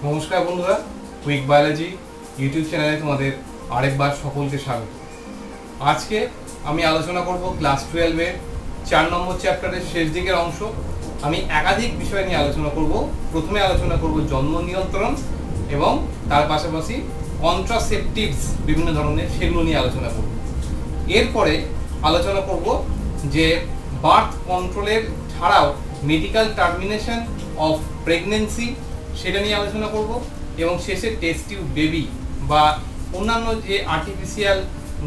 নমস্কার বন্ধুরা, quick biology YouTube চ্যানেলে তোমাদের আরেকবার সকলকে স্বাগত। আজকে আমি আলোচনা করব ক্লাস 12-এর 4 নম্বর চ্যাপ্টারের শেষ দিকের অংশ। আমি একাধিক বিষয় নিয়ে আলোচনা করব। প্রথমে আলোচনা করব জন্ম নিয়ন্ত্রণ এবং তার পাশাপাশি কন্ট্রাসেপটিভস বিভিন্ন ধরনের, সেগুলো নিয়ে আলোচনা করব। এরপরে আলোচনা করব যে বার্থ কন্ট্রোলের ছাড়াও মেডিকেল টার্মিনেশন অফ প্রেগনেন্সি, সেটা নিয়ে আলোচনা করব এবং শেষে টেস্ট টিউব বেবি বা অন্যান্য যে আর্টিফিশিয়াল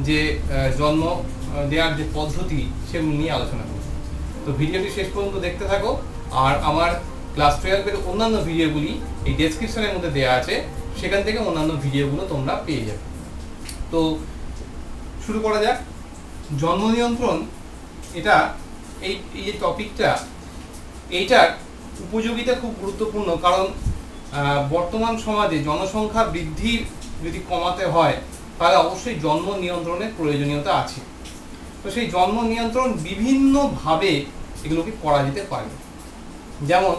যে জন্ম দেওয়ার যে পদ্ধতি, সেগুলো নিয়ে আলোচনা করব। তো ভিডিওটি শেষ পর্যন্ত দেখতে থাকো। আর আমার ক্লাস 12-এর অন্যান্য ভিডিওগুলি এই ডেসক্রিপশনের মধ্যে দেওয়া আছে, সেখান থেকে অন্যান্য ভিডিওগুলো তোমরা পেয়ে যাবে। তো শুরু করা যাক। জন্ম নিয়ন্ত্রণ, এটা এই যে টপিকটা, এইটার উপযোগিতা খুব গুরুত্বপূর্ণ। কারণ বর্তমান সমাজে জনসংখ্যা বৃদ্ধি যদি কমাতে হয়, তাহলে অবশ্যই জন্ম নিয়ন্ত্রণের প্রয়োজনীয়তা আছে। তো সেই জন্ম নিয়ন্ত্রণ বিভিন্নভাবে এগুলোকে করা যেতে পারে। যেমন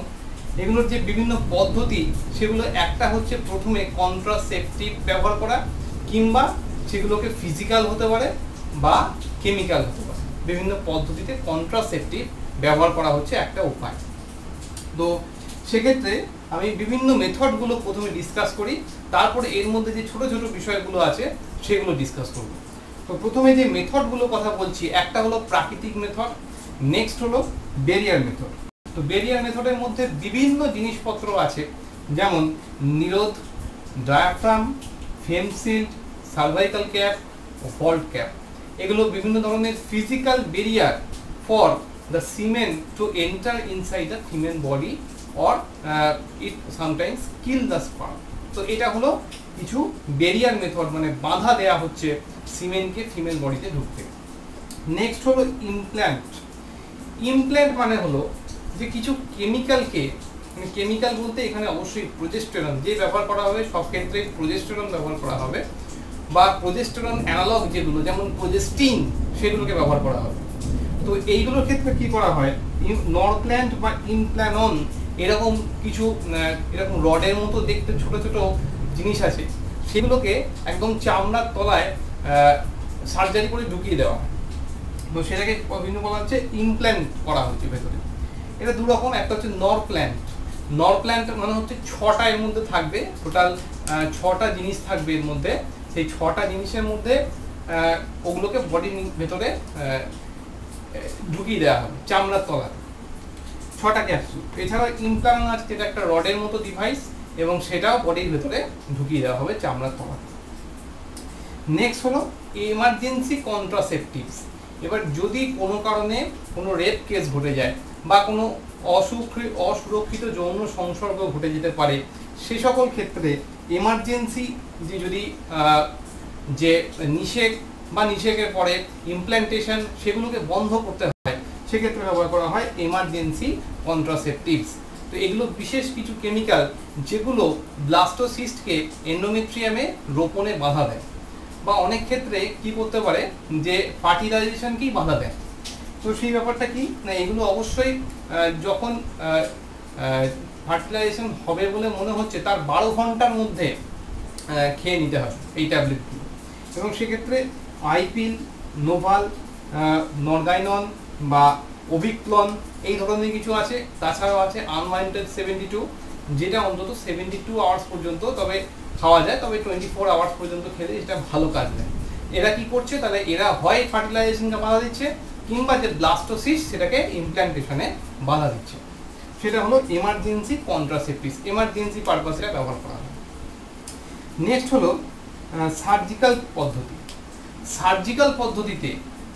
এগুলোর যে বিভিন্ন পদ্ধতি, সেগুলো একটা হচ্ছে প্রথমে কন্ট্রাসেপটিভ ব্যবহার করা, কিংবা সেগুলোকে ফিজিক্যাল হতে পারে বা কেমিক্যাল হতে পারে। বিভিন্ন পদ্ধতিতে কন্ট্রাসেপটিভ ব্যবহার করা হচ্ছে একটা উপায়। তো সেক্ষেত্রে আমি বিভিন্ন মেথডগুলো প্রথমে ডিসকাস করি, তারপরে এর মধ্যে যে ছোট ছোট বিষয়গুলো আছে সেগুলো ডিসকাস করব। তো প্রথমে যে মেথডগুলো কথা বলছি, একটা হলো প্রাকৃতিক মেথড, নেক্সট হলো ব্যারিয়ার মেথড। তো ব্যারিয়ার মেথডের মধ্যে বিভিন্ন জিনিসপত্র আছে, যেমন নিরোধ, ডায়াফ্রাম, ফেমশিল্ড, সার্ভাইকাল ক্যাপ ও ফল্ট ক্যাপ। এগুলো বিভিন্ন ধরনের physical barrier for the semen to enter inside the female body or it sometimes kill the sperm. তো এটা হলো কিছু ব্যারিয়ার মেথড, মানে বাধা দেয়া হচ্ছে সিমেনকে ফিমেল বডিতে ঢুকতে। নেক্সট হলো ইমপ্ল্যান্ট। ইমপ্ল্যান্ট মানে হলো যে কিছু কেমিক্যালকে, মানে কেমিক্যাল বলতে এখানে অবশ্যই প্রোজেস্টেরন যে ব্যবহার করা হবে, সব ক্ষেত্রে প্রোজেস্টেরন ব্যবহার করা হবে, বা প্রোজেস্টেরন অ্যানালগ যেগুলো, যেমন প্রোজেস্টিন, সেগুলোকে ব্যবহার করা হবে। তো এইগুলোর ক্ষেত্রে কি করা হয়, নরপ্ল্যান্ট বা ইমপ্ল্যানন, এরকম কিছু এরকম রডের মতো দেখতে ছোট ছোট জিনিস আছে, সেগুলোকে একদম চামড়ার তলায় সার্জারি করে ঢুকিয়ে দেওয়া হয়। তো সেটাকে বিভিন্ন বলা হচ্ছে ইমপ্ল্যান্ট করা হচ্ছে ভেতরে। এটা দু রকম, একটা হচ্ছে নরপ্ল্যান্ট। নরপ্ল্যান্ট মানে হচ্ছে 6টা এর মধ্যে থাকবে, টোটাল 6টা জিনিস থাকবে এর মধ্যে। সেই 6টা জিনিসের মধ্যে ওগুলোকে বডির ভেতরে ঢুকিয়ে দেওয়া হবে চামড়ার তলায়, 6টা ক্যাপসুল। এছাড়াও ইমপ্ল্যান্ট আছে, যেটা একটা রডের মতো ডিভাইস, এবং সেটাও বডির ভেতরে ঢুকিয়ে দেওয়া হবে চামড়ার তলায়। নেক্সট হলো এমার্জেন্সি কন্ট্রাসেপটিভস। এবার যদি কোনো কারণে কোনো রেপ কেস ঘটে যায় বা কোনো অসুরক্ষিত যৌন সংসর্গ ঘটে যেতে পারে, সে সকল ক্ষেত্রে এমার্জেন্সি যে যদি যে নিষেক বা নিষেকের পরে ইমপ্ল্যান্টেশন, সেগুলোকে বন্ধ করতে হয়, সেক্ষেত্রে ব্যবহার করা হয় এমার্জেন্সি কন্ট্রাসেপটিভস। তো এগুলো বিশেষ কিছু কেমিক্যাল, যেগুলো ব্লাস্টোসিস্টকে এন্ডোমেট্রিয়ামে রোপণে বাধা দেয়, বা অনেক ক্ষেত্রে কি করতে পারে যে ফার্টিলাইজেশনকেই বাধা দেয়। তো সেই ব্যাপারটা কি না, এগুলো অবশ্যই যখন ফার্টিলাইজেশন হবে বলে মনে হচ্ছে, তার 12 ঘন্টার মধ্যে খেয়ে নিতে হবে এই ট্যাবলেটগুলো। এবং সেক্ষেত্রে আইপিল, নোভাল, নরগাইনন বা ওভিক্লন, এই ধরনের কিছু আছে। তাছাড়াও আছে আনওয়ান্টেড 72, যেটা অন্তত 72 আওয়ার্স পর্যন্ত তবে খাওয়া যায়, তবে 24 আওয়ার্স পর্যন্ত খেলে এটা ভালো কাজ দেয়। এরা কি করছে, তাহলে এরা হয় ফার্টিলাইজেশনকে বাধা দিচ্ছে, কিংবা যে ব্লাস্টোসিস সেটাকে ইমপ্ল্যান্টেশনে বাধা দিচ্ছে। সেটা হলো এমার্জেন্সি কন্ট্রাসেপটিভস, এমার্জেন্সি পারপাসে ব্যবহার করা হয়। নেক্সট হলো সার্জিক্যাল পদ্ধতি। সার্জিক্যাল পদ্ধতিতে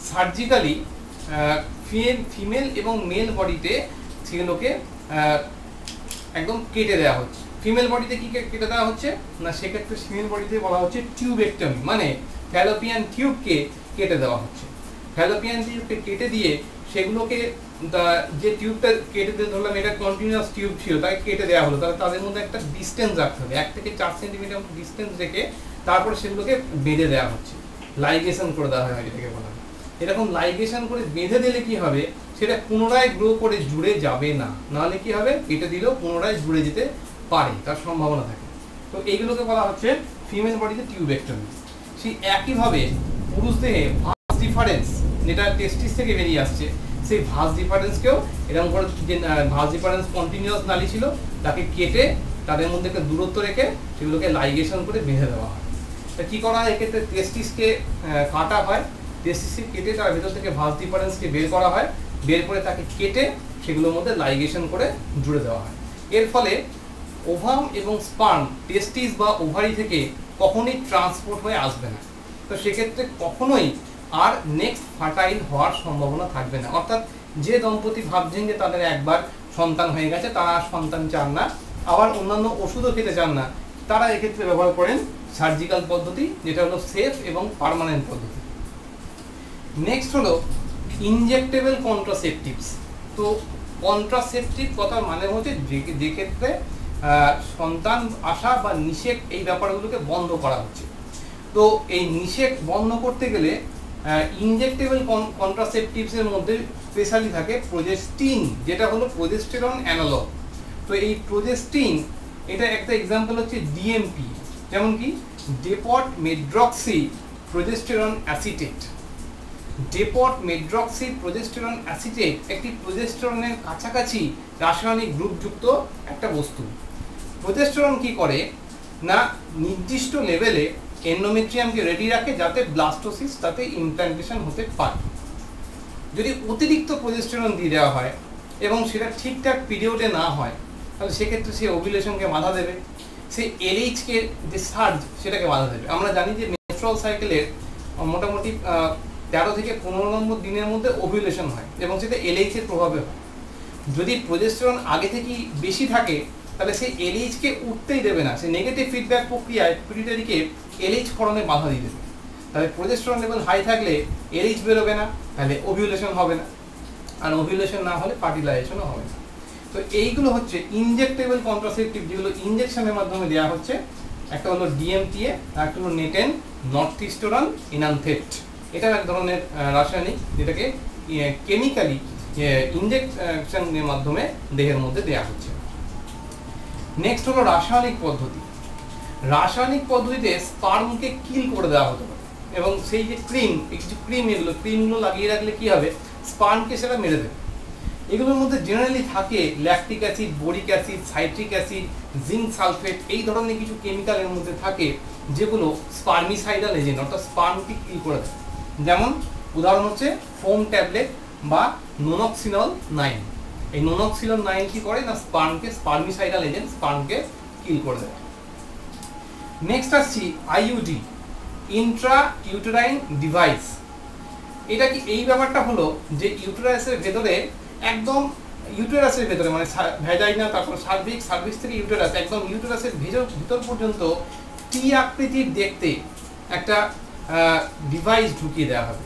সার্জিক্যালি ফিমেল এবং মেল বডিতে সেগুলোকে একদম কেটে দেওয়া হচ্ছে। ফিমেল বডিতে কি কেটে দেওয়া হচ্ছে না, সেক্ষেত্রে ফিমেল বডিতে বলা হচ্ছে টিউবেক্টমি, মানে ফ্যালোপিয়ান টিউবকে কেটে দেওয়া হচ্ছে। ফ্যালোপিয়ান টিউবকে কেটে দিয়ে সেগুলোকে, যে টিউবটা কেটে দিয়ে ধরলাম এটা কন্টিনিউয়াস টিউব ছিল, তাকে কেটে দেওয়া হলো, তাহলে তাদের মধ্যে একটা ডিস্টেন্স রাখতে হবে, 1 থেকে 4 সেন্টিমিটার ডিস্টেন্স রেখে তারপরে সেগুলোকে বেঁধে দেওয়া হচ্ছে, লাইগেশন করে দেওয়া হয়, এটাকে বলা হয়। এরকম লাইগেশন করে বেঁধে দিলে কি হবে, সেটা পুনরায় গ্রো করে জুড়ে যাবে না, নাহলে কি হবে, কেটে দিলেও পুনরায় জুড়ে যেতে পারে, তার সম্ভাবনা থাকে। তো এইগুলোকে বলা হচ্ছে ফিমেল বডিতে টিউবেক্টমি। সেই একইভাবে পুরুষ দেহে ভাস ডিফারেন্স যেটা টেস্টিস থেকে বেরিয়ে আসছে, সেই ভাস ডিফারেন্সকেও এরকম করে যে ভাস ডিফারেন্স কন্টিনিউয়াস নালী ছিল তাকে কেটে তাদের মধ্যে একটা দূরত্ব রেখে সেগুলোকে লাইগেশন করে বেঁধে দেওয়া হয়। তা কী করা হয়, এক্ষেত্রে টেস্টিসকে কাটা হয়, টেস্টিসকে কেটে তার ভেতর থেকে ভাস ডিফারেন্সকে বের করা হয়, বের করে তাকে কেটে সেগুলোর মধ্যে লাইগেশন করে জুড়ে দেওয়া হয়। এর ফলে ওভাম এবং স্পার্ম টেস্টিস বা ওভারি থেকে কখনোই ট্রান্সপোর্ট হয়ে আসবে না। তো সেক্ষেত্রে কখনোই আর নেক্সট ফার্টাইল হওয়ার সম্ভাবনা থাকবে না। অর্থাৎ যে দম্পতি ভাবছেন যে তাদের একবার সন্তান হয়ে গেছে, তারা আর সন্তান চান না, আবার অন্যান্য ওষুধও খেতে চান না, তারা এক্ষেত্রে ব্যবহার করেন সার্জিক্যাল পদ্ধতি, যেটা হলো সেফ এবং পার্মানেন্ট পদ্ধতি। নেক্সট হলো ইনজেক্টেবল কন্ট্রাসেপটিভস। তো কন্ট্রাসেপটিভ কথার মানে হচ্ছে যে ক্ষেত্রে সন্তান আসা বা নিষেক এই ব্যাপারগুলোকে বন্ধ করা হচ্ছে। তো এই নিষেক বন্ধ করতে গেলে ইনজেক্টেবল কন্ট্রাসেপটিভসের মধ্যে স্পেশালি থাকে প্রোজেস্টিন, যেটা হলো প্রোজেস্টেরন অ্যানালগ। তো এই প্রোজেস্টিন এটা একটা এক্সাম্পল হচ্ছে ডিএমপি, যেমন কি ডেপট মেড্রক্সি প্রোজেস্টেরন অ্যাসিটেট। ডেপট মেড্রক্সি প্রোজেস্টেরন অ্যাসিটেট একটি প্রোজেস্টেরনের কাছাকাছি রাসায়নিক গ্রুপযুক্ত একটা বস্তু। প্রোজেস্টেরন কি করে না, নির্দিষ্ট লেভেলে এন্ডোমেট্রিয়ামকে রেডি রাখে যাতে ব্লাস্টোসিস তাতে ইমপ্ল্যান্টেশন হতে পারে। যদি অতিরিক্ত প্রোজেস্টেরন দিয়ে দেওয়া হয় এবং সেটা ঠিকঠাক পিরিয়ডে না হয়, তাহলে সেক্ষেত্রে সে ওভিউলেশনকে বাধা দেবে, সে এলএইচকে যে সার্জ সেটাকে বাধা দেবে। আমরা জানি যে মেনস্ট্রুয়াল সাইকেলের মোটামুটি 13 থেকে 15 নম্বর দিনের মধ্যে ওভিউলেশন হয় এবং সেটা এলএইচের প্রভাবে হয়। যদি প্রোজেস্টেরন আগে থেকেই বেশি থাকে তাহলে সেই এলএইচকে উঠতেই দেবে না, সে নেগেটিভ ফিডব্যাক প্রক্রিয়ায় পিটুইটারিকে এলএইচ ক্ষরণে বাধা দিয়ে দেবে। তাহলে প্রোজেস্টেরন লেভেল হাই থাকলে এলএইচ বেরোবে না, তাহলে ওভিউলেশন হবে না, আর ওভিউলেশন না হলে ফার্টিলাইজেশনও হবে না। তো এইগুলো হচ্ছে ইনজেক্টেবল কন্ট্রাসেপটিভ, যেগুলো ইনজেকশনের মাধ্যমে দেওয়া হচ্ছে। একটা হলো ডিএমটিএ, আর একটা হলো নেটেন নর্থিস্টোরন ইনানথেট। এটাও এক ধরনের রাসায়নিক, যেটাকে কেমিক্যালি ইনজেকশনের মাধ্যমে দেহের মধ্যে দেওয়া হচ্ছে। নেক্সট হলো রাসায়নিক পদ্ধতি। রাসায়নিক পদ্ধতিতে স্পার্মকে কিল করে দেওয়া হতে পারে, এবং সেই যে ক্রিম, এই কিছু ক্রিমগুলো লাগিয়ে রাখলে কি হবে, স্পার্মকে সেটা মেরে দেবে। এগুলোর মধ্যে জেনারেলি থাকে lactic acid, boric acid, citric acid, zinc sulphate, এই ধরনের কিছু কেমিক্যালের মধ্যে থাকে যেগুলো স্পার্মিসাইডাল এজেন্ট, অর্থাৎ স্পার্মকে কিল করে দেয়। যেমন উদাহরণ হচ্ছে ফোম ট্যাবলেট বা নোনক্সিনল 9। এই নোনক্সিনল 9 কি করে না, স্পার্মিসাইডাল এজেন্ট, স্পার্মকে কিল করে দেয়। নেক্সট আসছি আইইউডি, ইন্ট্রা ইউটেরাইন ডিভাইস। এটা কি, এই ব্যাপারটা হলো যে ইউটেরাসের ভেতরে, একদম ইউটেরাসের ভেতরে মানে ভ্যাজাইনা, তারপর সার্ভিক্স থেকে ইউটেরাস, একদম ইউটেরাসের ভিতর পর্যন্ত টি আকৃতির দেখতে একটা ডিভাইস ঢুকিয়ে দেওয়া হবে,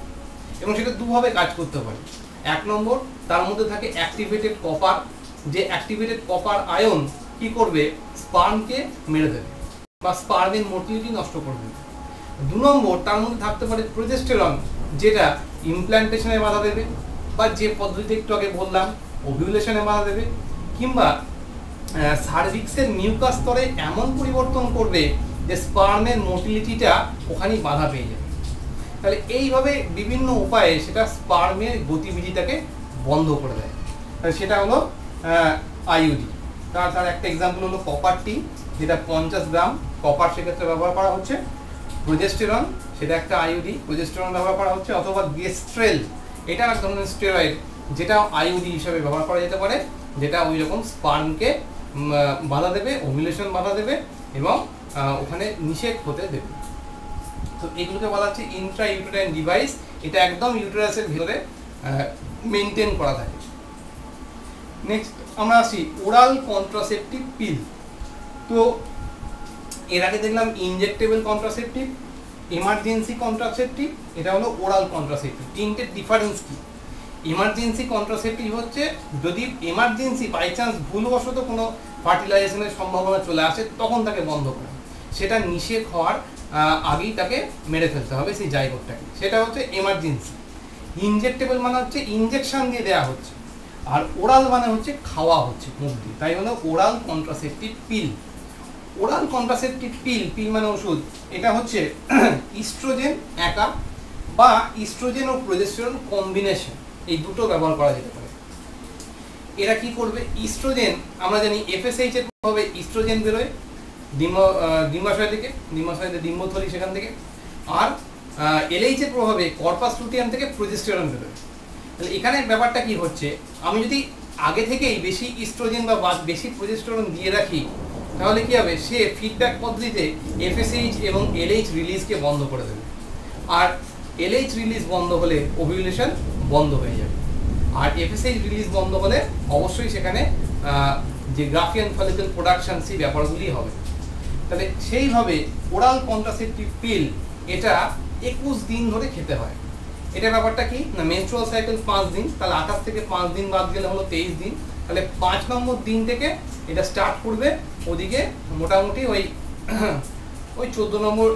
এবং সেটা দুভাবে কাজ করতে পারে। এক নম্বর, তার মধ্যে থাকে অ্যাক্টিভেটেড কপার, যে অ্যাক্টিভেটেড কপার আয়ন কি করবে, স্পার্মকে মেরে দেবে বা স্পার্মের মোটিলিটি নষ্ট করে দেবে। 2 নম্বর, তার মধ্যে থাকতে পারে প্রোজেস্টেরন, যেটা ইমপ্ল্যান্টেশনে বাধা দেবে, বা যে পদ্ধতি একটু আগে বললাম ওভিউলেশনে বাধা দেবে, কিংবা সার্ভিক্সের মিউকাস স্তরে এমন পরিবর্তন করবে যে স্পার্মের মোটিলিটিটা ওখানেই বাধা পেয়ে যাবে। তাহলে এইভাবে বিভিন্ন উপায়ে সেটা স্পার্মের গতিবিধিটাকে বন্ধ করে দেয়। তাহলে সেটা হলো আইইউডি। তার একটা এক্সাম্পল হলো কপার টি, যেটা 50 গ্রাম কপার সেক্ষেত্রে ব্যবহার করা হচ্ছে। প্রোজেস্টেরন, সেটা একটা আইইউডি, প্রোজেস্টেরন ব্যবহার করা হচ্ছে। অথবা গেস্ট্রেল, এটা এক ধরনের স্টেরয়েড, যেটা আইইউডি হিসাবে ব্যবহার করা যেতে পারে, যেটা ওই রকম স্পার্মকে বাধা দেবে, ওভিউলেশন বাধা দেবে এবং ওখানে নিষেক হতে দেবে। তো এগুলোকে বলা হচ্ছে ইন্ট্রা ইউটেরাইন ডিভাইস। এটা একদম ইউটেরাসের ভিতরে মেনটেন করা থাকে। নেক্সট আমরা আসি ওরাল কন্ট্রাসেপটিভ পিল। তো এর আগে দেখলাম ইনজেক্টেবল কন্ট্রাসেপটিভ, এমার্জেন্সি কন্ট্রাসেপটিভ, এটা হলো ওরাল কন্ট্রাসেপটিভ। তিনটের ডিফারেন্স কি? ইমার্জেন্সি কন্ট্রাসেপটিভ হচ্ছে যদি এমার্জেন্সি বাই চান্স ভুলবশত কোনো ফার্টিলাইজেশনের সম্ভাবনা চলে আসে, তখন তাকে বন্ধ করে, সেটা নিষেধ হওয়ার আগেই তাকে মেরে ফেলতে হবে সেই জায়গাটাকে, সেটা হচ্ছে এমার্জেন্সি। ইনজেক্টেবল মানে হচ্ছে ইনজেকশন দিয়ে দেওয়া হচ্ছে, আর ওরাল মানে হচ্ছে খাওয়া হচ্ছে মুখ দিয়ে, তাই হলো oral contraceptive pill. Oral contraceptive pill, pill মানে ওষুধ, এটা হচ্ছে ইস্ট্রোজেন একা বা ইস্ট্রোজেন ও প্রজেস্টেরন কম্বিনেশন, এই দুটো ব্যবহার করা যেতে পারে। এরা কি করবে, ইস্ট্রোজেন আমরা জানি এফএসএইচ এর প্রভাবে ইস্ট্রোজেন বেরোয় ডিম্বাশয় থেকে, ডিম্বথলি সেখান থেকে, আর এলএইচ এর প্রভাবে কর্পাস লুটিয়াম থেকে প্রজেস্টেরন বেরোয়। তাহলে এখানে ব্যাপারটা কি হচ্ছে, আমি যদি আগে থেকেই বেশি ইস্ট্রোজেন বা বেশি প্রজেস্টেরন দিয়ে রাখি, তাহলে কি হবে, সে ফিডব্যাক পদ্ধতিতে এফএসএইচ এবং এলএইচ রিলিজকে বন্ধ করে দেবে, আর এলএইচ রিলিজ বন্ধ হলে ওভিউলেশন বন্ধ হয়ে যাবে, আর এফএসএইচ রিলিজ বন্ধ হলে অবশ্যই সেখানে যে গ্রাফিয়ান ফলিকল প্রোডাকশন সেই ব্যাপারগুলি হবে। তাহলে সেইভাবে ওরাল কন্ট্রাসেপটিভ পিল এটা 21 দিন ধরে খেতে হয়। এটা ব্যাপারটা কি না, মেনস্ট্রুয়াল সাইকেল 5 দিন, তাহলে 28 থেকে 5 দিন বাদ গেলে হলো 23 দিন, তাহলে 5 নম্বর দিন থেকে এটা স্টার্ট করবে, ওদিকে মোটামুটি ওই 14 নম্বর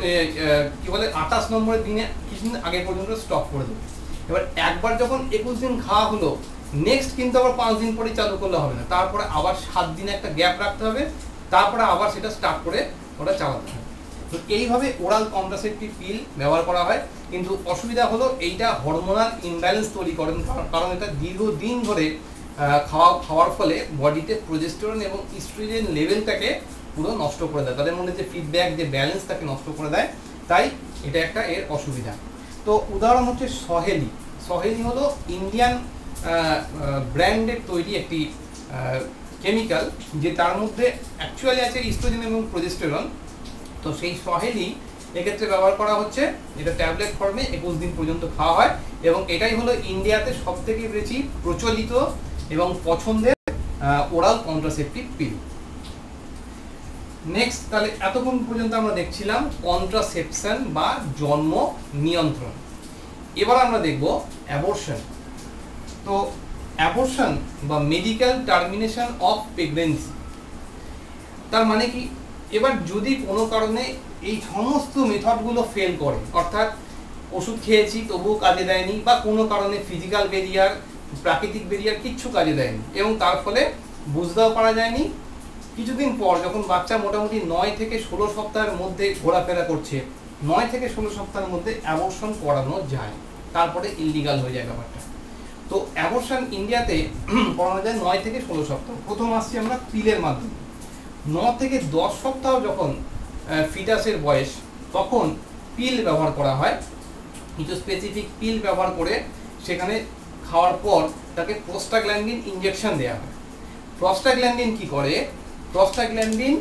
কি বলে 28 নম্বরের দিনে কিছুদিন আগে পর্যন্ত স্টপ করে দেবে। এবার একবার যখন 21 দিন খাওয়া হলো, নেক্সট কিন্তু আবার 5 দিন পরে চালু করলে হবে না, তারপরে আবার 7 দিন একটা গ্যাপ রাখতে হবে, তারপরে আবার সেটা স্টার্ট করে ওটা চালাতে হবে। তো এইভাবে ওরাল কন্ট্রাসেপটিভ পিল ব্যবহার করা হয়, কিন্তু অসুবিধা হলো এইটা হরমোনাল ইমব্যালেন্স তৈরি করেন, কারণ এটা দীর্ঘদিন ধরে খাওয়ার ফলে বডিতে প্রজেস্টেরন এবং ইস্ট্রোজেন লেভেলটাকে পুরো নষ্ট করে দেয়, তাদের মধ্যে যে ফিডব্যাক যে ব্যালেন্স তাকে নষ্ট করে দেয়, তাই এটা একটা এর অসুবিধা। তো উদাহরণ হচ্ছে সহেলি। সহেলি হলো ইন্ডিয়ান ব্র্যান্ডের তৈরি একটি কেমিক্যাল, যে তার মধ্যে অ্যাকচুয়ালি আছে ইস্ট্রোজেন এবং প্রজেস্টেরন। তো সেই সহেলি এক্ষেত্রে ব্যবহার করা হচ্ছে, এটা ট্যাবলেট ফর্মে 21 দিন পর্যন্ত খাওয়া হয়, এবং এটাই হলো ইন্ডিয়াতে সবথেকে বেশি প্রচলিত এবং পছন্দের ওরাল কন্ট্রাসেপটিভ পিল। নেক্সট, তাহলে এতক্ষণ পর্যন্ত আমরা দেখছিলাম কন্ট্রাসেপশন বা জন্ম নিয়ন্ত্রণ। এবার আমরা দেখব অ্যাবর্শন। তো অ্যাবর্শন বা মেডিকেল টার্মিনেশন অফ প্রেগন্যান্সি, তার মানে কি, এবার যদি কোনো কারণে এই সমস্ত মেথডগুলো ফেল করে, অর্থাৎ ওষুধ খেয়েছি তবুও কাজে দেয়নি, বা কোনো কারণে ফিজিক্যাল বেরিয়ার প্রাকৃতিক বেরিয়ার কিচ্ছু কাজে দেয়নি, এবং তার ফলে বুঝতেও পারা যায়নি, কিছুদিন পর যখন বাচ্চা মোটামুটি 9 থেকে 16 সপ্তাহের মধ্যে ঘোরাফেরা করছে, 9 থেকে 16 সপ্তাহের মধ্যে অ্যাবর্শন করানো যায়, তারপরে ইললিগাল হয়ে যায় ব্যাপারটা। তো অ্যাবর্শন ইন্ডিয়াতে করানো যায় 9 থেকে 16 সপ্তাহ। প্রথম আসছি আমরা পিলের মাধ্যমে। 9 থেকে 10 সপ্তাহ যখন ফিটাসের বয়স, তখন পিল ব্যবহার করা হয়, কিছু স্পেসিফিক পিল ব্যবহার করে সেখানে খাওয়ার পর তাকে প্রোস্টাগ্ল্যান্ডিন ইনজেকশন দেওয়া হয়। প্রোস্টাগ্ল্যান্ডিন কি করে, প্রোস্টাগ্ল্যান্ডিন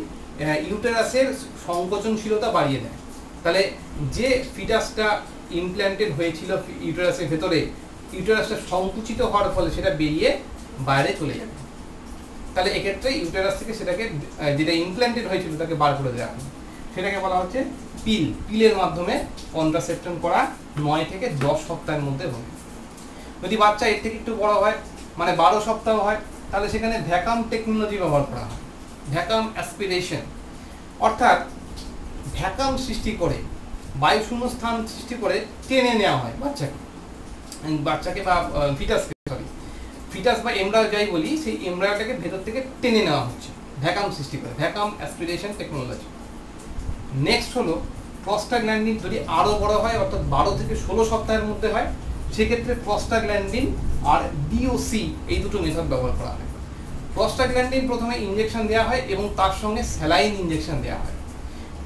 ইউটেরাসের সংকোচনশীলতা বাড়িয়ে দেয়। তাহলে যে ফিটাসটা ইমপ্ল্যান্টেড হয়েছিল ইউটেরাসের ভেতরে, ইউটেরাসটা সংকুচিত হওয়ার ফলে সেটা বেরিয়ে বাইরে চলে যাবে। তাহলে এক্ষেত্রে ইউটেরাস থেকে সেটাকে, যেটা ইমপ্ল্যান্টেড হয়েছিল তাকে বার করে দেওয়া হবে, সেটাকে বলা হচ্ছে পিল। পিলের মাধ্যমে কন্ট্রাসেপশন করা 9 থেকে 10 সপ্তাহের মধ্যে হবে। যদি বাচ্চা এর থেকে একটু বড় হয়, মানে 12 সপ্তাহ হয়, তাহলে সেখানে ভ্যাকাম টেকনোলজি ব্যবহার করা হয়। ভ্যাকাম অ্যাসপিরেশন, অর্থাৎ ভ্যাকাম সৃষ্টি করে, বায়ুশূন্য স্থান সৃষ্টি করে টেনে নেওয়া হয় বাচ্চাকে বা ফিটাসকে, ফিটাস বা এমব্রায়ো যাই বলি, সেই এমব্রায়োটাকে ভেতর থেকে টেনে নেওয়া হচ্ছে, ভ্যাকাম সৃষ্টি করে, ভ্যাকাম অ্যাসপিরেশন টেকনোলজি। নেক্সট হলো প্রস্টাগ্ল্যান্ডিন যদি আরও বড় হয়, অর্থাৎ 12 থেকে 16 সপ্তাহের মধ্যে হয়, সেক্ষেত্রে প্রস্টাগ্ল্যান্ডিন আর ডিওসি এই দুটো মেথড ব্যবহার করা হয়। প্রস্টাগ্ল্যান্ডিন প্রথমে ইনজেকশন দেওয়া হয় এবং তার সঙ্গে স্যালাইন ইনজেকশন দেওয়া হয়।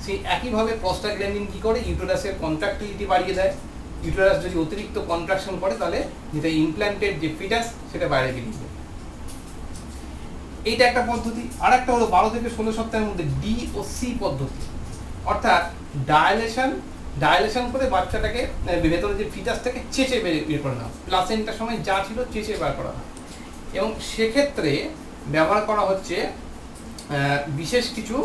সেই একইভাবে প্রস্টাগ্ল্যান্ডিন কি করে, ইউটেরাসের কন্ট্রাক্টিলিটি বাড়িয়ে দেয়। ইউটেরাস যদি অতিরিক্ত কন্ট্রাকশন করে, তাহলে যেটা ইমপ্ল্যান্টেড যে ফিটাস সেটা বাইরে বেরিয়ে যায়। এইটা একটা পদ্ধতি। আর একটা হলো 12 থেকে 16 সপ্তাহের মধ্যে ডিওসি পদ্ধতি, অর্থাৎ ডায়ালেশন করে বাচ্চাটাকে ভেতরে যে ফিটাসটাকে চেঁচে বের করে নেওয়া, প্লাসেন্টার সময় যা ছিল চেঁচে বার করা হয়, এবং সেক্ষেত্রে ব্যবহার করা হচ্ছে বিশেষ কিছু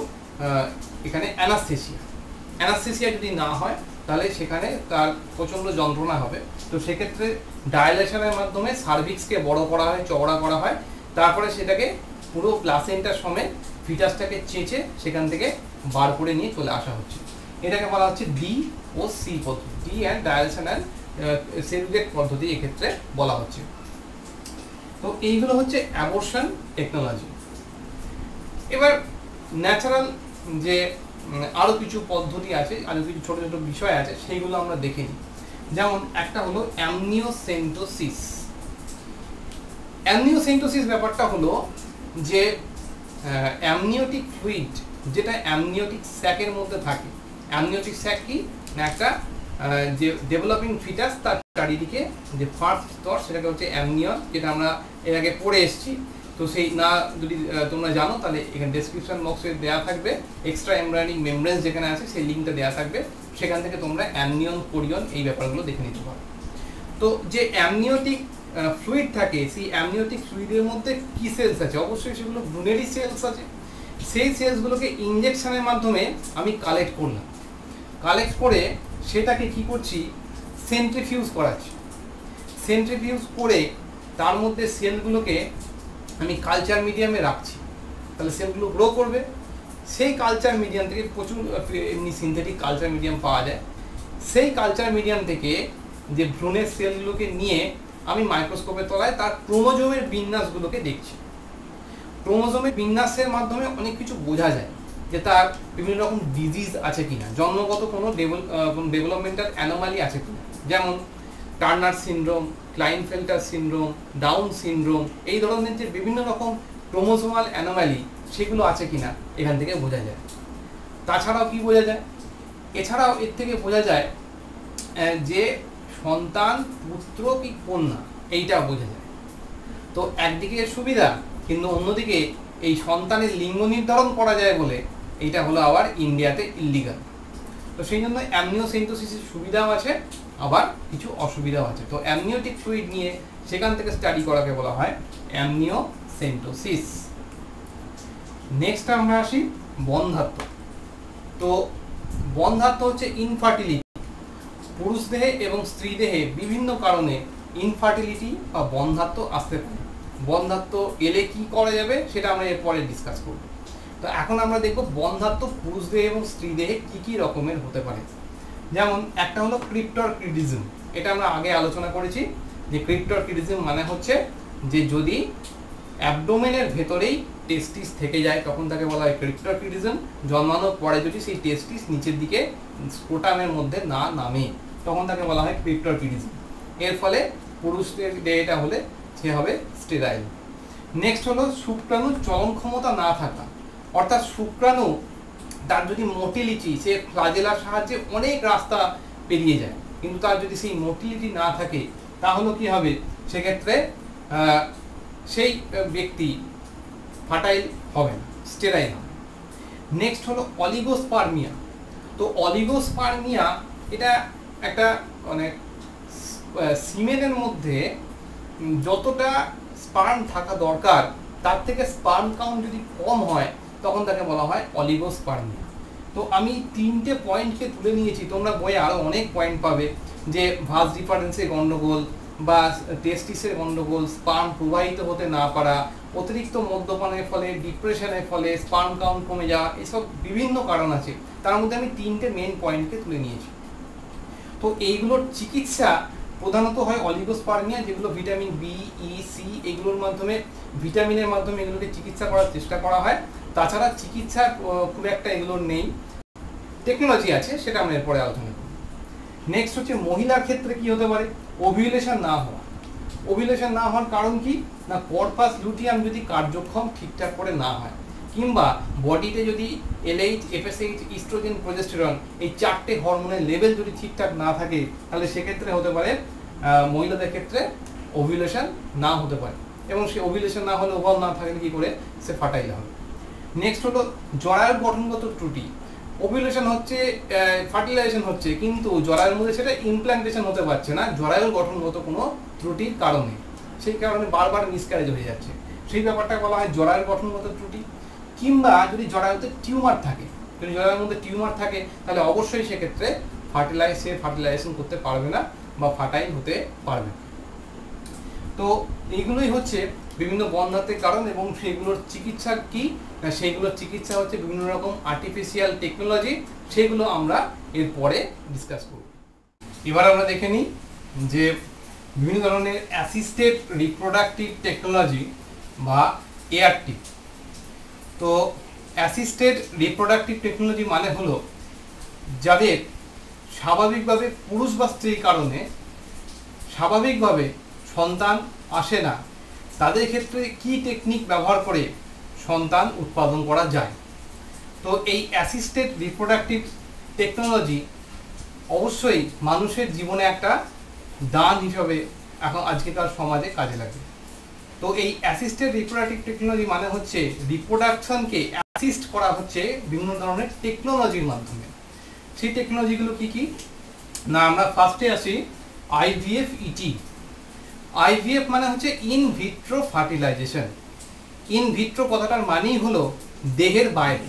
এখানে অ্যানাস্থেসিয়া যদি না হয়, তাহলে সেখানে তার প্রচণ্ড যন্ত্রণা হবে। তো সেক্ষেত্রে ডায়ালেশনের মাধ্যমে সার্ভিক্সকে বড় করা হয়, চওড়া করা হয়, তারপরে সেটাকে পুরো প্লাসেন্টার সমেত ফিটাসটাকে চেঁচে সেখান থেকে বার করে নিয়ে চলে আসা হচ্ছে। এটাকে বলা হচ্ছে ডিওসি পদ্ধতি, ডি অ্যান্ড ডায়ালেশন অ্যান্ড সেরুগেট পদ্ধতি এক্ষেত্রে বলা হচ্ছে। তো এইগুলো হচ্ছে অ্যাবর্শন টেকনোলজি। এবার ন্যাচারাল যে আরও কিছু পদ্ধতি আছে, আরও কিছু ছোটো ছোটো বিষয় আছে, সেইগুলো আমরা দেখে নিই। যেমন একটা হলো অ্যামনিওসেন্টোসিস। অ্যামনিওসেন্টোসিস ব্যাপারটা হলো যে অ্যামনিওটিক ফ্লুইড যেটা অ্যামনিওটিক স্যাকের মধ্যে থাকে। অ্যামনিওটিক স্যাক কি না, একটা যে ডেভেলপিং ফিটাস তার চারিদিকে যে ফার্স্ট স্তর সেটাকে হচ্ছে অ্যামনিয়ন, যেটা আমরা এর আগে পড়ে এসেছি। তো সেই না যদি তোমরা জানো তাহলে এখানে ডেসক্রিপশন বক্সে দেওয়া থাকবে, এক্সট্রা এমব্রায়োনিক মেমব্রেন যেখানে আছে সেই লিঙ্কটা দেওয়া থাকবে, সেখান থেকে তোমরা অ্যামনিয়ন কোরিয়ন এই ব্যাপারগুলো দেখে নিতে পারো। তো যে অ্যামনিওটিক ফ্লুইড থাকে, সেই অ্যামনিওটিক ফ্লুইডের মধ্যে কি সেলস আছে? অবশ্যই সেগুলো ব্রুনেরি সেলস আছে। সেই সেলসগুলোকে ইনজেকশনের মাধ্যমে আমি কালেক্ট করলাম, কালেক্ট করে সেটাকে কি করছি, সেন্ট্রিফিউজ করাচ্ছি। সেন্ট্রিফিউজ করে তার মধ্যে সেলগুলোকে আমি কালচার মিডিয়ামে রাখছি, তাহলে সেলগুলো গ্রো করবে। সেই কালচার মিডিয়াম থেকে প্রচুর এমনি সিনথেটিক কালচার মিডিয়াম পাওয়া যায়। সেই কালচার মিডিয়াম থেকে যে ভ্রূণের সেলগুলোকে নিয়ে আমি মাইক্রোস্কোপের তলায় তার ক্রোমোজোমের বিন্যাসগুলোকে দেখছি। ক্রোমোজোমের বিন্যাসের মাধ্যমে অনেক কিছু বোঝা যায়, যে তার বিভিন্ন রকম ডিজিজ আছে কিনা, জন্মগত কোনো ডেভেলপমেন্টাল অ্যানোমালি আছে কিনা, যেমন Turner syndrome, Klinefelter syndrome, Down syndrome, এই ধরনের যে বিভিন্ন রকম ক্রোমোজোমাল অ্যানোমালি সেগুলো আছে কিনা এখান থেকে বোঝা যায়। তাছাড়াও কি বোঝা যায়? এছাড়াও এর থেকে বোঝা যায় যে সন্তান পুত্র কি কন্যা, এইটা বোঝা যায়। তো একদিকে সুবিধা, কিন্তু অন্যদিকে এই সন্তানের লিঙ্গ নির্ধারণ করা যায় বলে এইটা হলো আবার ইন্ডিয়াতে ইল্লিগাল। তো সেই জন্য অ্যামনিওসেন্টোসিসের সুবিধাও আছে, আবার কিছু অসুবিধাও আছে। তো অ্যামনিওটিক ফ্লুইড নিয়ে সেখান থেকে স্টাডি করাকে বলা হয় অ্যামনিওসেন্টোসিস। নেক্সট আমরা আসি বন্ধ্যাত্ব। তো বন্ধ্যাত্ব হচ্ছে ইনফার্টিলিটি। পুরুষ দেহে এবং স্ত্রী দেহে বিভিন্ন কারণে ইনফার্টিলিটি বা বন্ধ্যাত্ব আসতে পারে। বন্ধ্যাত্ব এলে কি করা যাবে সেটা আমরা এরপরে ডিসকাস করব। তো এখন আমরা দেখব বন্ধ্যাত্ব পুরুষ দেহে এবং স্ত্রী দেহে কি কি রকমের হতে পারে। যেমন একটা হলো ক্রিপ্টরকিডিজম, এটা আমরা আগে আলোচনা করেছি যে ক্রিপ্টরকিডিজম মানে হচ্ছে যে যদি অ্যাবডোমেনের ভেতরেই টেস্টিস থেকে যায় তখন তাকে বলা হয় ক্রিপ্টরকিডিজম। জন্মানোর পরে যদি সেই টেস্টিস নিচের দিকে স্ক্রোটামের মধ্যে না নামে তখন তাকে বলা হয় ক্রিপ্টরকিডিজম। এর ফলে পুরুষদের এটা হলে সে হবে স্টেরাইল। নেক্সট হলো শুক্রাণু চলন ক্ষমতা না থাকা, অর্থাৎ শুক্রাণু তার যদি মোটিলিটি, সে ফ্লাজেলার সাহায্যে অনেক রাস্তা পেরিয়ে যায়, কিন্তু তার যদি সেই মোটিলিটি না থাকে তাহলে কি হবে, সেক্ষেত্রে সেই ব্যক্তি ফার্টাইল হবে না, স্টেরাইল হবে। নেক্সট হলো অলিগোস্পার্মিয়া। তো অলিগোস্পার্মিয়া এটা একটা মানে সিমেনের মধ্যে যতটা স্পার্ম থাকা দরকার তার থেকে স্পার্ম কাউন্ট যদি কম হয় তখন তাকে বলা হয় অলিগোস্পার্মিয়া। তো আমি 3টে পয়েন্টকে তুলে নিয়েছি, তোমরা বইয়ে আরও অনেক পয়েন্ট পাবে, যে ভাস ডিফারেন্সের গণ্ডগোল বা টেস্টিসের গণ্ডগোল, স্পার্ম প্রবাহিত হতে না পারা, অতিরিক্ত মদ্যপানের ফলে, ডিপ্রেশনের ফলে স্পার্ম কাউন্ট কমে যাওয়া, এসব বিভিন্ন কারণ আছে। তার মধ্যে আমি 3টে মেন পয়েন্টকে তুলে নিয়েছি। তো এইগুলোর চিকিৎসা প্রধানত হয় অলিগোস্পার্মিয়া, যেগুলো ভিটামিন বি, ই, সি এগুলোর মাধ্যমে, ভিটামিনের মাধ্যমে এগুলোকে চিকিৎসা করার চেষ্টা করা হয়। তাছাড়া চিকিৎসা খুব একটা এগুলোর নেই, টেকনোলজি আছে, সেটা আমরা এরপরে আলোচনা করব। নেক্সট হচ্ছে মহিলার ক্ষেত্রে কি হতে পারে, ওভিউলেশন না হওয়া। ওভিউলেশন না হওয়ার কারণ কি না, কর্পাস লুটিয়াম যদি কার্যক্ষম ঠিকঠাক করে না হয়, কিংবা বডিতে যদি এলএইচ, এফএসএইচ, ইস্ট্রোজেন, প্রজেস্টেরন এই 4টে হরমোনের লেভেল যদি ঠিকঠাক না থাকে তাহলে সেক্ষেত্রে হতে পারে মহিলাদের ক্ষেত্রে ওভিউলেশন না হতে পারে, এবং সে ওভিউলেশন না হলে ওভাল না থাকলে কি করে সে ফার্টাইল হবে। নেক্সট হলো জরায়ুর গঠনগত ত্রুটি। ওভিউলেশন হচ্ছে, ফার্টিলাইজেশন হচ্ছে, কিন্তু জরায়ুর মধ্যে সেটা ইমপ্ল্যান্টেশন হতে পারছে না জরায়ুর গঠনগত কোনো ত্রুটির কারণে, সেই কারণে বারবার মিসক্যারেজ হয়ে যাচ্ছে। সেই ব্যাপারটা বলা হয় জরায়ুর গঠনগত ত্রুটি। কিংবা যদি জরায়ুতে টিউমার থাকে, যদি জরায়ুর মধ্যে টিউমার থাকে তাহলে অবশ্যই সেক্ষেত্রে ফার্টিলাইজেশন করতে পারবে না বা ফার্টাইল হতে পারবে না। তো এইগুলোই হচ্ছে বিভিন্ন বন্ধ্যাত্বের কারণ, এবং সেগুলোর চিকিৎসা কি, সেইগুলোর চিকিৎসা হচ্ছে বিভিন্ন রকম আর্টিফিশিয়াল টেকনোলজি, সেগুলো আমরা এরপরে ডিসকাস করব। এবার আমরা দেখে নিই যে বিভিন্ন ধরনের অ্যাসিস্টেড রিপ্রোডাক্টিভ টেকনোলজি বা এআরটি। তো অ্যাসিস্টেড রিপ্রোডাক্টিভ টেকনোলজি মানে হলো যাদের স্বাভাবিকভাবে পুরুষ বা স্ত্রীর কারণে স্বাভাবিকভাবে সন্তান আসে না, তাদের ক্ষেত্রে কি টেকনিক ব্যবহার করে সন্তান উৎপাদন করা যায়। তো এই অ্যাসিস্টেড রিপ্রোডাক্টিভ টেকনোলজি অবশ্যই মানুষের জীবনে একটা দান হিসাবে এখন আজকেকার সমাজে কাজে লাগে। তো এই অ্যাসিস্টেড রিপ্রোডাক্টিভ টেকনোলজি মানে হচ্ছে রিপ্রোডাকশনকে অ্যাসিস্ট করা হচ্ছে বিভিন্ন ধরনের টেকনোলজির মাধ্যমে। সেই টেকনোলজিগুলো কি কি না, আমরা ফার্স্টে আসি আইভিএফ ইটি। আইভিএফ মানে হচ্ছে in vitro fertilisation. In vitro কথাটার মানেই হলো দেহের বাইরে,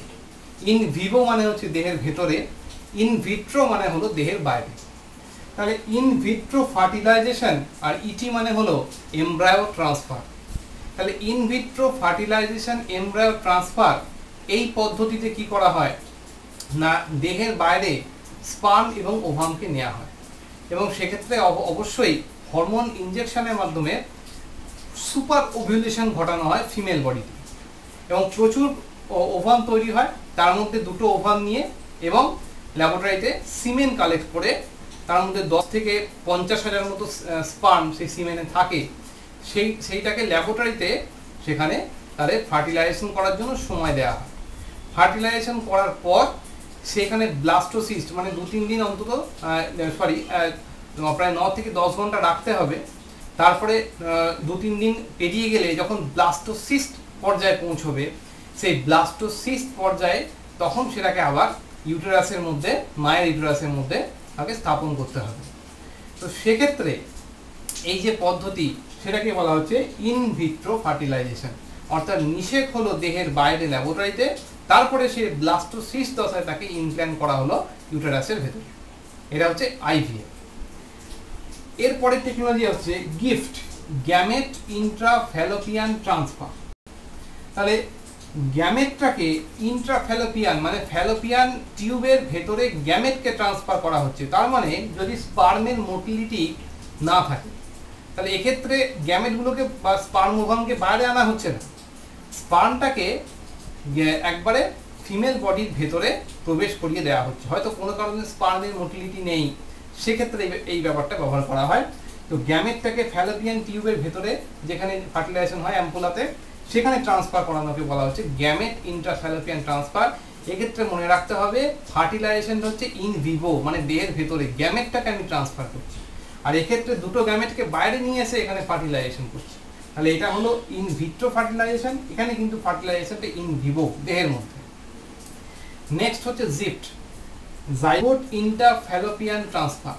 ইন ভিভো মানে হচ্ছে দেহের ভেতরে, ইন ভিট্রো মানে হলো দেহের বাইরে। তাহলে ইন ভিট্রো ফার্টিলাইজেশন আর ইটি মানে হলো এমব্রায়ো ট্রান্সফার। তাহলে in vitro fertilisation embryo transfer এই পদ্ধতিতে কি করা হয় না, দেহের বাইরে স্পার্ম এবং ওভামকে নেওয়া হয় এবং সেক্ষেত্রে অবশ্যই হরমোন ইনজেকশনের মাধ্যমে সুপার ওভিউলেশন ঘটানো হয় ফিমেল বডিতে এবং প্রচুর ওভাম তৈরি হয়। তার মধ্যে দুটো ওভাম নিয়ে এবং ল্যাবরেটরিতে সিমেন কালেক্ট করে তার মধ্যে 10 থেকে 50,000 মতো স্পার্ম সেই সিমেনে থাকে। সেইটাকে ল্যাবরেটরিতে সেখানে তাদের ফার্টিলাইজেশন করার জন্য সময় দেওয়া হয়। ফার্টিলাইজেশন করার পর সেখানে ব্লাস্টোসিস্ট মানে 2-3 দিন অন্তত প্রায় 9 থেকে 10 ঘন্টা রাখতে হবে। তারপরে 2-3 দিন পেরিয়ে গেলে যখন ব্লাস্টোসিস্ট পর্যায়ে পৌঁছবে, সেই ব্লাস্টোসিস্ট পর্যায়ে তখন সেটাকে আবার ইউটেরাসের মধ্যে, মায়ের ইউটেরাসের মধ্যে তাকে স্থাপন করতে হবে। তো সেক্ষেত্রে এই যে পদ্ধতি সেটাকে বলা হচ্ছে ইন ভিট্রো ফার্টিলাইজেশন, অর্থাৎ নিষেক হলো দেহের বাইরে ল্যাবরেটরিতে, তারপরে সে ব্লাস্টোসিস্ট দশায় তাকে ইমপ্ল্যান্ট করা হলো ইউটেরাসের ভেতরে। এটা হচ্ছে আইভিএফ। এরপরের টেকনোলজি হচ্ছে গিফট, গ্যামেট ইন্ট্রাফ্যালোপিয়ান ট্রান্সফার। তাহলে গ্যামেটটাকে ইন্ট্রাফ্যালোপিয়ান মানে ফ্যালোপিয়ান টিউবের ভেতরে গ্যামেটকে ট্রান্সফার করা হচ্ছে। তার মানে যদি স্পার্মের মোটিলিটি না থাকে তাহলে এক্ষেত্রে গ্যামেটগুলোকে বা স্পার্ম ওভামকে বাইরে আনা হচ্ছে না, স্পার্মটাকে একবারে ফিমেল বডির ভেতরে প্রবেশ করিয়ে দেওয়া হচ্ছে। হয়তো কোনো কারণে স্পার্মের মোটিলিটি নেই, সেক্ষেত্রে এই ব্যাপারটা ব্যবহার করা হয়। তো গ্যামেটটাকে ফ্যালোপিয়ান টিউবের ভেতরে যেখানে ফার্টিলাইজেশন হয় অ্যাম্পুলাতে, সেখানে ট্রান্সফার করানোকে বলা হচ্ছে গ্যামেট ইন্ট্রাফ্যালোপিয়ান ট্রান্সফার। এক্ষেত্রে মনে রাখতে হবে ফার্টিলাইজেশনটা হচ্ছে ইন ভিভো মানে দেহের ভেতরে, গ্যামেটটাকে আমি ট্রান্সফার করছি, আর এক্ষেত্রে দুটো গ্যামেটকে বাইরে নিয়ে এসে এখানে ফার্টিলাইজেশন করছি। তাহলে এটা হলো ইন ভিট্রো ফার্টিলাইজেশন, এখানে কিন্তু ফার্টিলাইজেশনটা ইন ভিভো দেহের মধ্যে। নেক্সট হচ্ছে জিফট, জাইগোট ইন্টারফ্যালোপিয়ান ট্রান্সফার,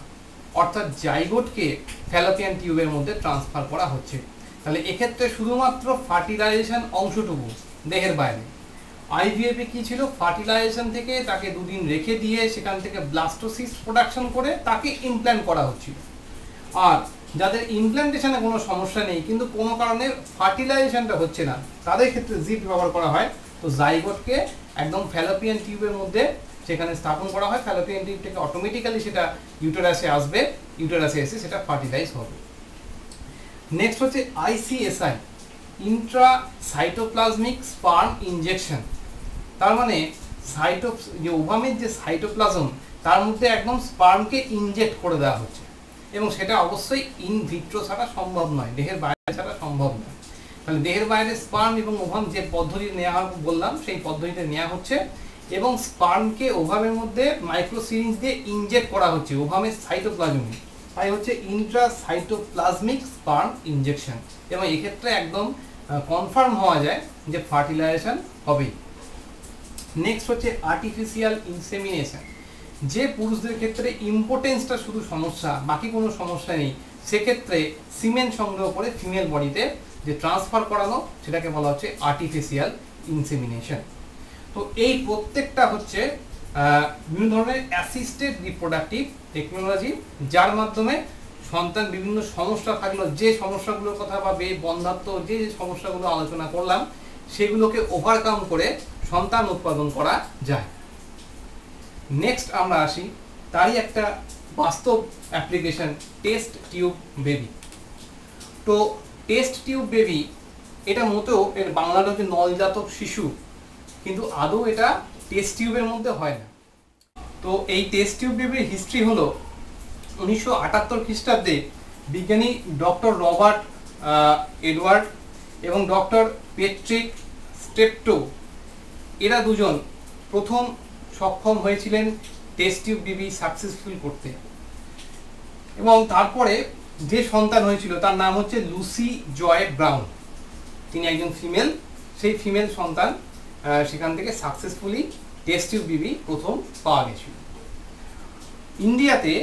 অর্থাৎ জাইগোটকে ফ্যালোপিয়ান টিউবের মধ্যে ট্রান্সফার করা হচ্ছে। তাহলে এক্ষেত্রে শুধুমাত্র ফার্টিলাইজেশন অংশটুকু দেহের বাইরে। আইভিএফে কি ছিল, ফার্টিলাইজেশন থেকে তাকে 2 দিন রেখে দিয়ে সেখান থেকে ব্লাস্টোসিস্ট প্রোডাকশন করে তাকে ইমপ্ল্যান্ট করা হচ্ছিল। আর যাদের ইমপ্ল্যান্টেশনে কোনো সমস্যা নেই কিন্তু কোনো কারণে ফার্টিলাইজেশনটা হচ্ছে না, তাদের ক্ষেত্রে জিফট ব্যবহার করা হয়। তো জাইগোটকে একদম ফ্যালোপিয়ান টিউবের মধ্যে সেখানে স্থাপন করা হয়, ফ্যালোপিয়ান টিউব থেকে অটোমেটিক্যালি সেটা ইউটেরাসে আসবে, ইউটেরাসে এসে সেটা ফার্টিলাইজ হবে। নেক্সট হচ্ছে আইসিএসআই, ইন্ট্রাসাইটোপ্লাজমিক স্পার্ম ইনজেকশন। তার মানে যে ওভামের যে সাইটোপ্লাজম তার মধ্যে একদম স্পার্মকে ইনজেক্ট করে দেওয়া হচ্ছে এবং সেটা অবশ্যই ইন ভিট্রো ছাড়া সম্ভব নয়, দেহের বাইরে ছাড়া সম্ভব নয়। তাহলে দেহের বাইরে স্পার্ম এবং ওভাম যে পদ্ধতি নেওয়া বললাম সেই পদ্ধতিতে নেওয়া হচ্ছে এবং স্পার্মকে ওভামের মধ্যে মাইক্রো সিরিঞ্জ দিয়ে ইনজেক্ট করা হচ্ছে ওভামের সাইটোপ্লাজমে, তাই হচ্ছে ইন্ট্রাসাইটোপ্লাজমিক স্পার্ম ইনজেকশন। এবং এক্ষেত্রে একদম কনফার্ম হওয়া যায় যে ফার্টিলাইজেশন হবেই। নেক্সট হচ্ছে আর্টিফিশিয়াল ইনসেমিনেশন, যে পুরুষদের ক্ষেত্রে ইম্পোর্টেন্সটা শুধু সমস্যা, বাকি কোনো সমস্যা নেই, সেক্ষেত্রে সিমেন্ট সংগ্রহ করে ফিমেল বডিতে যে ট্রান্সফার করানো সেটাকে বলা হচ্ছে আর্টিফিশিয়াল ইনসেমিনেশন। তো এই প্রত্যেকটা হচ্ছে বিভিন্ন ধরনের অ্যাসিস্টেড রিপ্রোডাক্টিভ টেকনোলজি, যার মাধ্যমে সন্তান বিভিন্ন সমস্যা থাকলো, যে সমস্যাগুলোর কথা বা বন্ধাত্ম যে সমস্যাগুলো আলোচনা করলাম সেগুলোকে ওভারকাম করে সন্তান উৎপাদন করা যায়। নেক্সট আমরা আসি তারই একটা বাস্তব অ্যাপ্লিকেশন, টেস্ট টিউব বেবি। তো টেস্ট টিউব বেবি এটা মোটেও এর বাংলাটা হচ্ছে নলজাতক শিশু, কিন্তু আদৌ এটা টেস্ট টিউবের মধ্যে হয় না। তো এই টেস্ট টিউব বেবির হিস্ট্রি হলো 1978 খ্রিস্টাব্দে বিজ্ঞানী ডক্টর রবার্ট এডওয়ার্ড এবং ডক্টর পেট্রিক স্টেপটো এরা দুজন প্রথম সক্ষম হয়েছিলেন টেস্ট টিউব বেবি সাকসেসফুল করতে। এবং তারপরে যে সন্তান হয়েছিল তার নাম হচ্ছে লুসি জয় ব্রাউন। তিনি একজন ফিমেল, সেই ফিমেল সন্তান সেখান থেকে সাকসেসফুলি টেস্ট টিউব বেবি প্রথম পাওয়া গেছিল। ইন্ডিয়াতে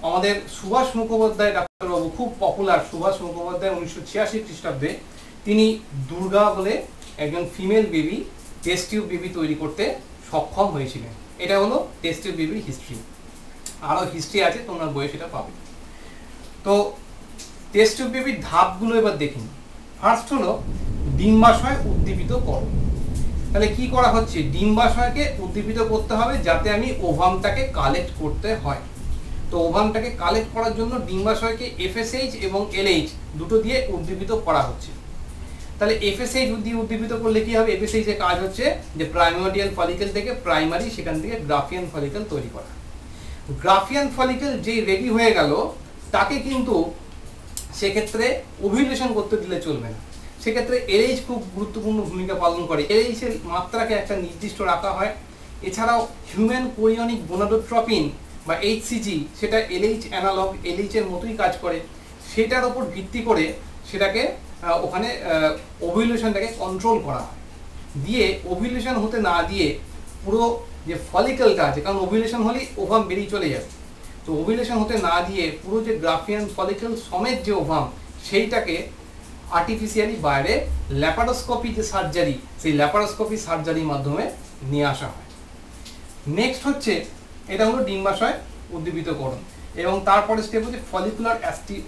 আমাদের সুভাষ মুখোপাধ্যায় ডাক্তারবাবু, খুব পপুলার সুভাষ মুখোপাধ্যায়, 1986 খ্রিস্টাব্দে তিনি দুর্গা বলে একজন female baby test tube baby তৈরি করতে সক্ষম হয়েছিলেন। এটা হলো টেস্ট টিউব বেবির হিস্ট্রি। আরও হিস্ট্রি আছে, তোমরা বইয়ে সেটা পাবে। তো টেস্ট টিউব বেবির ধাপগুলো এবার দেখি। ফার্স্ট হলো ডিম্বাশয় উদ্দীপিত করণ। তাহলে কি করা হচ্ছে, ডিম্বাশয়কে উদ্দীপিত করতে হবে যাতে আমি ওভামটাকে কালেক্ট করতে হয়। তো ওভামটাকে কালেক্ট করার জন্য ডিম্বাশয়কে এফএসএইচ এবং এলএইচ দুটো দিয়ে উদ্দীপিত করা হচ্ছে। তাহলে এফএসএইচ দিয়ে উদ্দীপিত করলে কি হবে, এফএসএইচ এর কাজ হচ্ছে যে প্রাইমোর্ডিয়াল ফলিকেল থেকে প্রাইমারি, সেখান থেকে গ্রাফিয়ান ফলিকেল তৈরি করা। গ্রাফিয়ান ফলিকেল যেই রেডি হয়ে গেল তাকে কিন্তু সেক্ষেত্রে ওভিউলেশন করতে দিলে চলবে না। সেক্ষেত্রে এলএইচ খুব গুরুত্বপূর্ণ ভূমিকা পালন করে। এলএইচ এর মাত্রাকে একটা নির্দিষ্ট রাখা হয়। এছাড়াও হিউম্যান কোরিয়নিক গোনাডোট্রপিন বা এইচসিজি, সেটা এলএইচ অ্যানালগ, এলএইচ এর মতোই কাজ করে। সেটার উপর ভিত্তি করে সেটাকে ওখানে ওভিউলেশনটাকে কন্ট্রোল করা হয়। দিয়ে ওভিউলেশন হতে না দিয়ে পুরো যে ফলিকেলটা আছে, কারণ ওভিউলেশন হলেই ওভাম বেরিয়ে চলে যাবে, তো ওভিউলেশন হতে না দিয়ে পুরো যে গ্রাফিয়ান ফলিকেল সমেত যে ওভাম, সেইটাকে আর্টিফিশিয়ালি বাইরে ল্যাপারোস্কোপি যে সার্জারি, সেই ল্যাপারোস্কোপি সার্জারির মাধ্যমে নিয়ে আসা হয়। নেক্সট হচ্ছে, এটা হলো ডিম্বাশয় উদ্দীপিতকরণ। এবং তারপরে স্টেপ হচ্ছে ফলিকুলার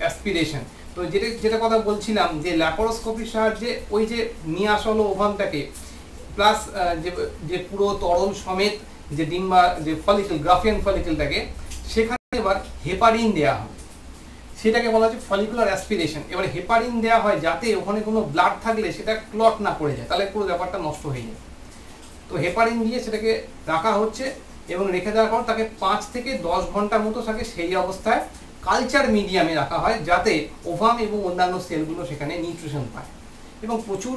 অ্যাসপিরেশন। তো যেটা কথা বলছিলাম যে ল্যাপারোস্কোপির সাহায্যে ওই যে নিয়ে আসা হলো ওভামটাকে, প্লাস যে পুরো তরল সমেত যে ডিম্বা যে ফলিকেল, গ্রাফিয়ান ফলিকেলটাকে, সেখানে এবার হেপারিন দেওয়া হবে। সেটাকে বলা হচ্ছে ফলিকুলার অ্যাসপিরেশন। এবার হেপারিন দেওয়া হয় যাতে ওখানে কোনো ব্লাড থাকলে সেটা ক্লট না পড়ে যায়, তাহলে পুরো ব্যাপারটা নষ্ট হয়ে যায়। তো হেপারিন দিয়ে সেটাকে রাখা হচ্ছে এবং রেখে দেওয়ার পর তাকে 5 থেকে 10 ঘন্টার মতো থাকে সেই অবস্থায় কালচার মিডিয়ামে রাখা হয়, যাতে ওভাম এবং অন্যান্য সেলগুলো সেখানে নিউট্রিশন পায়। এবং প্রচুর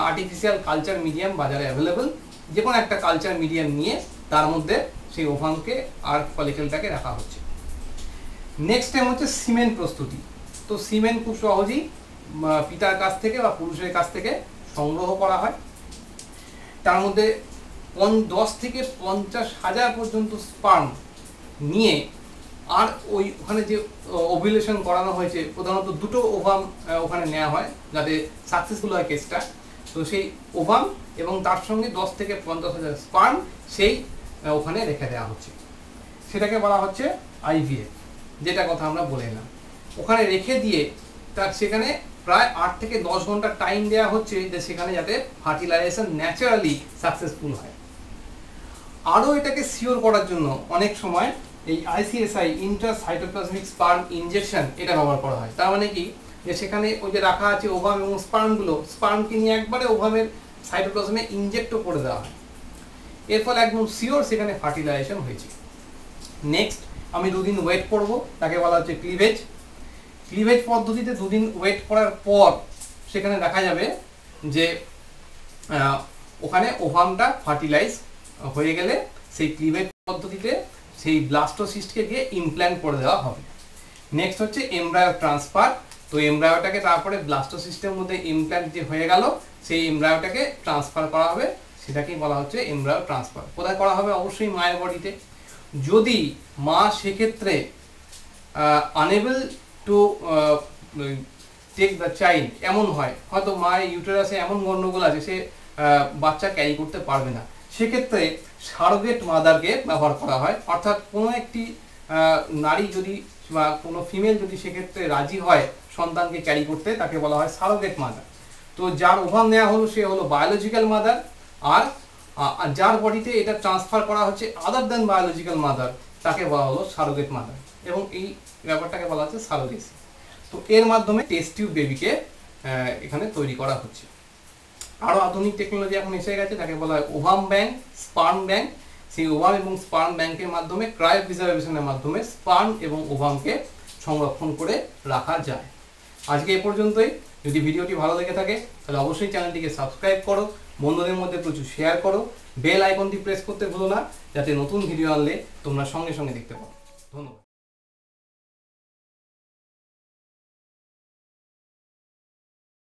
আর্টিফিশিয়াল কালচার মিডিয়াম বাজারে অ্যাভেলেবল। যে কোনো একটা কালচার মিডিয়াম নিয়ে তার মধ্যে সেই ওভামকে আর ফলিকেলটাকে রাখা হচ্ছে। নেক্সট টাইম হচ্ছে সিমেন্ট প্রস্তুতি। তো সিমেন্ট খুব সহজেই পিতার কাছ থেকে বা পুরুষের কাছ থেকে সংগ্রহ করা হয়। তার মধ্যে 10 থেকে 50,000 পর্যন্ত স্পার্ম নিয়ে, আর ওখানে যে ওভিউলেশন করানো হয়েছে, প্রধানত দুটো ওভাম ওখানে নেওয়া হয় যাতে সাকসেসফুল হয় কেসটা। তো সেই ওভাম এবং তার সঙ্গে 10 থেকে 50,000 স্পার্ম সেই ওখানে রেখে দেওয়া হচ্ছে। সেটাকে বলা হচ্ছে আইভিএফ, যেটা কথা আমরা বলে এলাম। ওখানে রেখে দিয়ে তার সেখানে প্রায় 8 থেকে 10 ঘন্টা টাইম দেওয়া হচ্ছে যে সেখানে যাতে ফার্টিলাইজেশন ন্যাচারালি সাকসেসফুল হয়। আরও এটাকে সিওর করার জন্য অনেক সময় এই আইসিএসআই, ইন্ট্রাসাইটোপ্লাজমিক স্পার্ম ইনজেকশন, এটা ব্যবহার করা হয়। তার মানে কি, যে সেখানে ওই যে রাখা আছে ওভাম এবং স্পার্মগুলো, স্পার্মকে নিয়ে একবারে ওভামের সাইটোপ্লাজমে ইনজেক্টও করে দেওয়া হয়। এর ফলে একদম সিওর সেখানে ফার্টিলাইজেশন হয়েছে। নেক্সট আমি 2 দিন ওয়েট করব, তাকে বলা হচ্ছে ক্লিভেজ। ক্লিভেজ পদ্ধতিতে 2 দিন ওয়েট করার পর সেখানে দেখা যাবে যে ওখানে ওভামটা ফার্টিলাইজ হয়ে গেলে সেই ক্লিভেজ পদ্ধতিতে সেই ব্লাস্টোসিস্টকে দিয়ে ইমপ্ল্যান্ট করে দেওয়া হবে। নেক্সট হচ্ছে এমব্রায়ো ট্রান্সফার। তো এমব্রায়োটাকে তারপরে ব্লাস্টোসিস্টের মধ্যে ইমপ্ল্যান্ট যে হয়ে গেল, সেই এমব্রায়োটাকে ট্রান্সফার করা হবে, সেটাকেই বলা হচ্ছে এমব্রায়ো ট্রান্সফার। কোথায় করা হবে? অবশ্যই মায়ের বডিতে। যদি মা সেক্ষেত্রে unable to take the child, এমন হয়, হয়তো মায়ের ইউটেরাসে এমন গন্ডগোল আছে সে বাচ্চা ক্যারি করতে পারবে না, সেক্ষেত্রে সারোগেট মাদারকে ব্যবহার করা হয়। অর্থাৎ কোনো একটি নারী যদি বা কোনো ফিমেল যদি সেক্ষেত্রে রাজি হয় সন্তানকে ক্যারি করতে, তাকে বলা হয় সারোগেট মাদার। তো যার ওভাম নেওয়া হলো সে হলো বায়োলজিক্যাল মাদার, আর যার বডিতে এটা ট্রান্সফার করা হচ্ছে আদার দ্যান বায়োলজিক্যাল মাদার, তাকে বলা হলো সারোগেট মাদার। এবং এই ব্যাপারটাকে বলা হচ্ছে সারোগেসি। তো এর মাধ্যমে টেস্ট টিউব বেবিকে এখানে তৈরি করা হচ্ছে। আরও আধুনিক টেকনোলজি এখন এসে গেছে, যাকে বলা হয় ওভাম ব্যাংক, স্পার্ম ব্যাংক। সেই ওভাম এবং স্পার্ম ব্যাংকের মাধ্যমে ক্রায়ো প্রিজার্ভেশনের মাধ্যমে স্পার্ম এবং ওভামকে সংরক্ষণ করে রাখা যায়। আজকে এ পর্যন্তই। যদি ভিডিওটি ভালো লেগে থাকে তাহলে অবশ্যই চ্যানেলটিকে সাবস্ক্রাইব করো, বন্ধুদের মধ্যে প্রচুর শেয়ার করো, বেল আইকনটি প্রেস করতে ভুলো না, যাতে নতুন ভিডিও আনলে তোমরা সঙ্গে সঙ্গে দেখতে পাও। ধন্যবাদ।